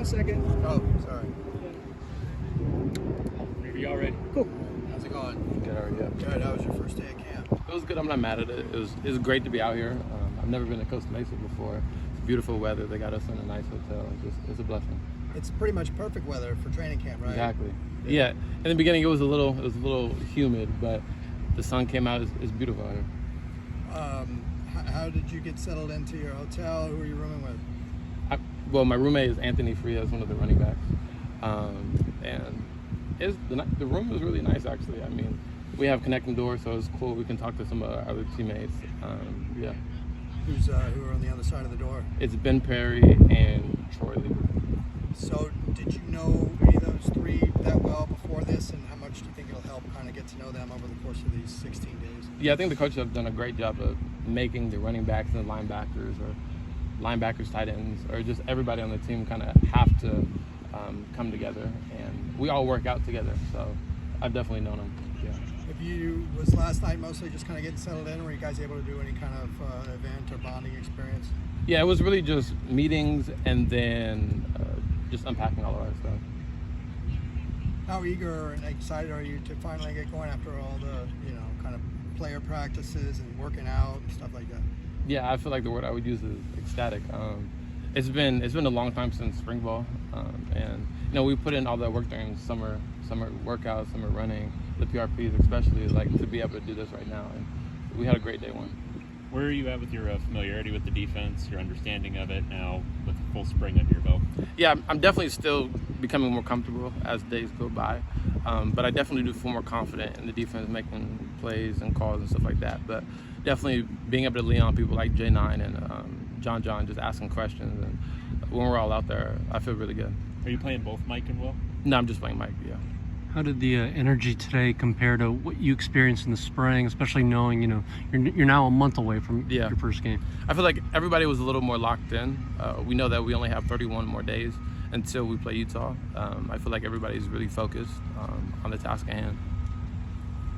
1 second. Oh, sorry. Whenever y'all ready. Cool. How's it going? Good, how are you? Good. How was your first day at camp? It was good. I'm not mad at it. It was great to be out here. I've never been to Costa Mesa before. It's beautiful weather. They got us in a nice hotel. It's a blessing. It's pretty much perfect weather for training camp, right? Exactly. Yeah. In the beginning, it was a little humid, but the sun came out. It's beautiful out here. How did you get settled into your hotel? Who are you rooming with? Well, my roommate is Anthony Frias, one of the running backs, and the room is really nice actually. I mean, we have connecting doors, so it's cool. We can talk to some of our other teammates. Yeah. Who are on the other side of the door? It's Ben Perry and Troy Lee. So, did you know any of those three that well before this, and how much do you think it'll help kind of get to know them over the course of these 16 days? Yeah, I think the coaches have done a great job of making the running backs and the linebackers, or linebackers, tight ends, or just everybody on the team kind of have to come together, and we all work out together. So, I've definitely known them. Yeah. Was last night mostly just kind of getting settled in? Were you guys able to do any kind of event or bonding experience? Yeah, it was really just meetings and then just unpacking all of our stuff. How eager and excited are you to finally get going after all the, kind of player practices and working out and stuff like that? Yeah, I feel like the word I would use is ecstatic. It's been a long time since spring ball, and we put in all that work during summer workouts, summer running, the PRPs especially, like to be able to do this right now, and we had a great day one. Where are you at with your familiarity with the defense, your understanding of it now with full spring under your belt? Yeah, I'm definitely still becoming more comfortable as days go by, but I definitely do feel more confident in the defense making plays and calls and stuff like that. But definitely being able to lean on people like J9 and John just asking questions, and when we're all out there, I feel really good. Are you playing both Mike and Will? No, I'm just playing Mike, yeah. How did the energy today compare to what you experienced in the spring, especially knowing, you're now a month away from your first game? I feel like everybody was a little more locked in. We know that we only have 31 more days until we play Utah. I feel like everybody's really focused on the task at hand.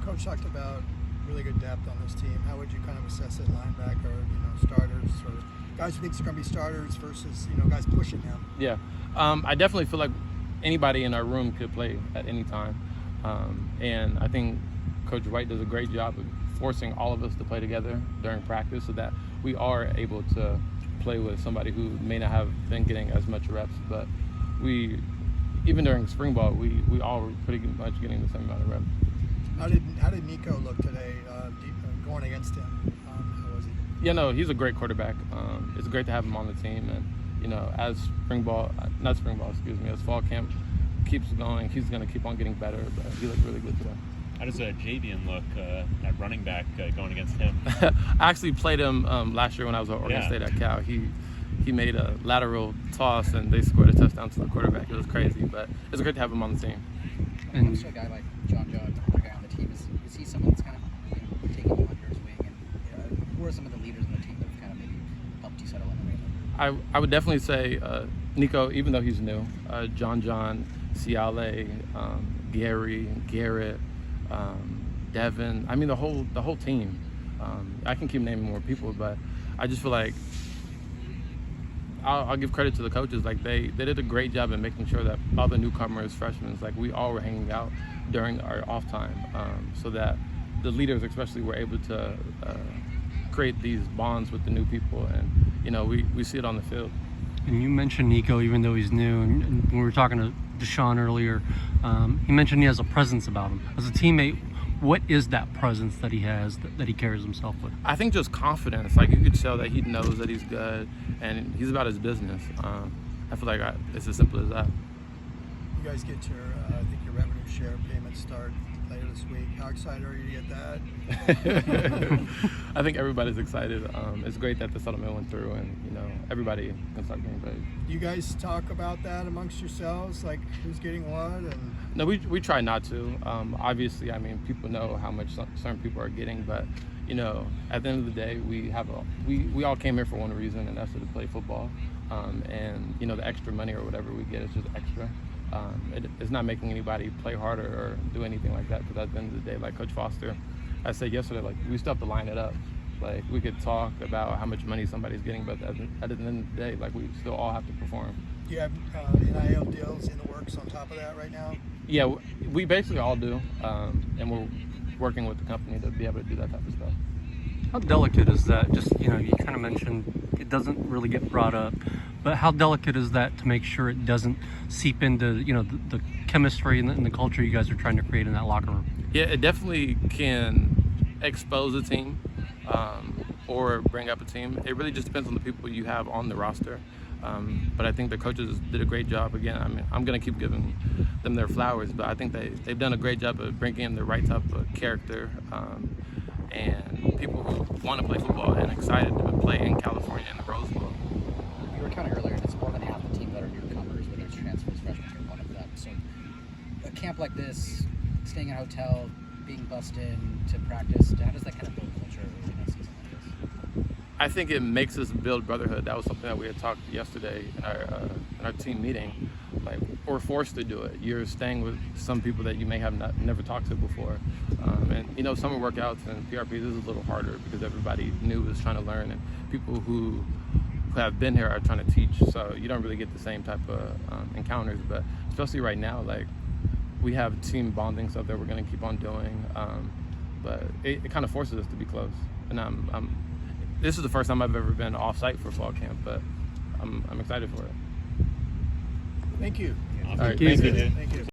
Coach talked about really good depth on this team. How would you kind of assess it, linebacker, starters, or guys who think they're going to be starters versus, guys pushing them? Yeah, I definitely feel like anybody in our room could play at any time, and I think Coach White does a great job of forcing all of us to play together during practice so that we are able to play with somebody who may not have been getting as much reps, but even during spring ball, we all were pretty much getting the same amount of reps. How did Nico look today going against him? How was he? Yeah, no, he's a great quarterback. It's great to have him on the team, and as as fall camp keeps going, he's going to keep on getting better, but he looked really good today. How does Javian look at running back going against him? I actually played him last year when I was at Oregon State at Cal. He made a lateral toss and they scored a touchdown to the quarterback. It was crazy, but it's great to have him on the team. And also a guy like John, another guy on the team, is he someone that's kind of taking you under his wing? And who are some of the leaders on the team that have kind of maybe helped you settle in the right? I would definitely say Nico, even though he's new, John, Ciale, Gary, Garrett, Devin. I mean the whole team. I can keep naming more people, but I just feel like I'll give credit to the coaches. Like they did a great job in making sure that all the newcomers, freshmen, like we all were hanging out during our off time, so that the leaders especially were able to create these bonds with the new people, and we see it on the field. And you mentioned Nico, even though he's new, and when we were talking to Deshaun earlier, he mentioned he has a presence about him. As a teammate, what is that presence that he has, that he carries himself with? I think just confidence. Like you could tell that he knows that he's good, and he's about his business. I feel like it's as simple as that. You guys get your, I think your revenue share payments start later this week. How excited are you to get that? I think everybody's excited. It's great that the settlement went through, and everybody can start getting paid. Do you guys talk about that amongst yourselves, like who's getting what? And no, we try not to. Obviously, I mean, people know how much certain people are getting, but at the end of the day, we all came here for one reason, and that's to play football. And the extra money or whatever we get is just extra. It's not making anybody play harder or do anything like that, because at the end of the day, like Coach Foster, I said yesterday, like we still have to line it up. Like we could talk about how much money somebody's getting, but at the end of the day, like we still all have to perform. Do you have NIL deals in the works on top of that right now? Yeah, we basically all do, and we're working with the company to be able to do that type of stuff. How delicate is that? Just, you kind of mentioned it doesn't really get brought up, but how delicate is that to make sure it doesn't seep into, the chemistry and the culture you guys are trying to create in that locker room? Yeah, it definitely can expose a team or bring up a team. It really just depends on the people you have on the roster. But I think the coaches did a great job. Again, I mean, I'm going to keep giving them their flowers, but I think they've done a great job of bringing in the right type of character and people who want to play football and excited to play in California in the Rose Bowl. You were kind of earlier, it's more than half the team that are newcomers, whether it's transfers, freshmen, you're one of them. So a camp like this, staying in a hotel, being bussed in to practice, how does that kind of build culture in a season like this? I think it makes us build brotherhood. That was something that we had talked yesterday in our team meeting. Like, we're forced to do it. You're staying with some people that you may have never talked to before. And summer workouts and PRPs is a little harder because everybody new is trying to learn, and people who have been here are trying to teach. So you don't really get the same type of encounters. But especially right now, like, we have team bonding stuff that we're going to keep on doing. But it kind of forces us to be close. And this is the first time I've ever been off-site for fall camp, but I'm excited for it. Thank you. Awesome. All right, Thank you. Thank you.